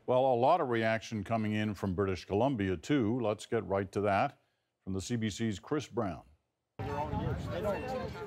Well, a lot of reaction coming in from British Columbia, too. Let's get right to that from the CBC's Chris Brown.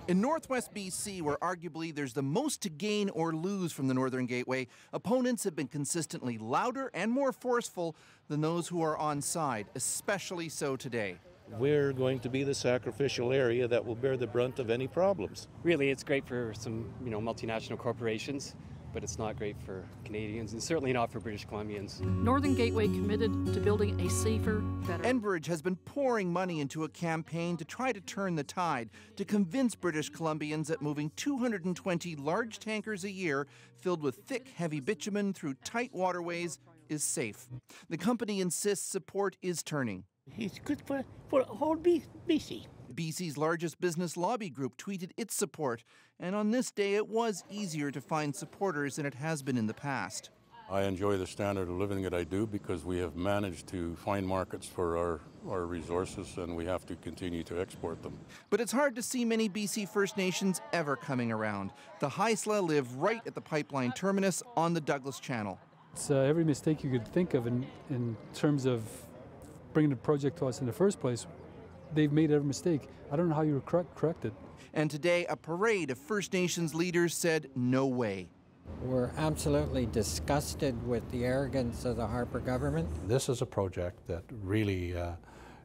In northwest BC, where arguably there's the most to gain or lose from the Northern Gateway, opponents have been consistently louder and more forceful than those who are on side, especially so today. We're going to be the sacrificial area that will bear the brunt of any problems. Really, it's great for some, multinational corporations, but it's not great for Canadians and certainly not for British Columbians. Northern Gateway committed to building a safer, better. Enbridge has been pouring money into a campaign to try to turn the tide, to convince British Columbians that moving 220 large tankers a year filled with thick, heavy bitumen through tight waterways is safe. The company insists support is turning. It's good for whole BC. BC's largest business lobby group tweeted its support, and on this day it was easier to find supporters than it has been in the past. I enjoy the standard of living that I do because we have managed to find markets for our resources, and we have to continue to export them. But it's hard to see many BC First Nations ever coming around. The Halsla live right at the pipeline terminus on the Douglas Channel. It's every mistake you could think of in terms of bringing the project to us in the first place. They've made every mistake. I don't know how you correct it. And today, a parade of First Nations leaders said no way. We're absolutely disgusted with the arrogance of the Harper government. This is a project that really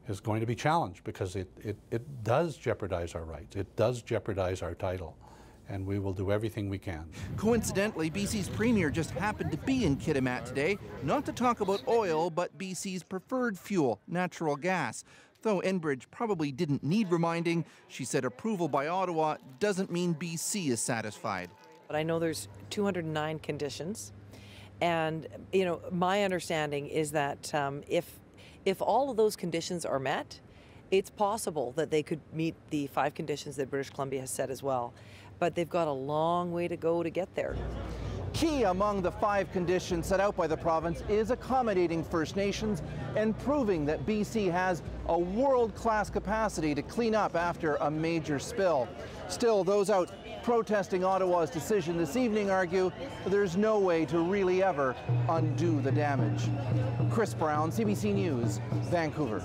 is going to be challenged because it does jeopardize our rights. It does jeopardize our title. And we will do everything we can. Coincidentally, BC's Premier just happened to be in Kitimat today, not to talk about oil, but BC's preferred fuel, natural gas. Though Enbridge probably didn't need reminding, she said approval by Ottawa doesn't mean BC is satisfied. But I know there's 209 conditions, and my understanding is that if all of those conditions are met, it's possible that they could meet the 5 conditions that British Columbia has set as well. But they've got a long way to go to get there. Key among the 5 conditions set out by the province is accommodating First Nations and proving that BC has a world-class capacity to clean up after a major spill. Still, those out protesting Ottawa's decision this evening argue there's no way to really ever undo the damage. Chris Brown, CBC News, Vancouver.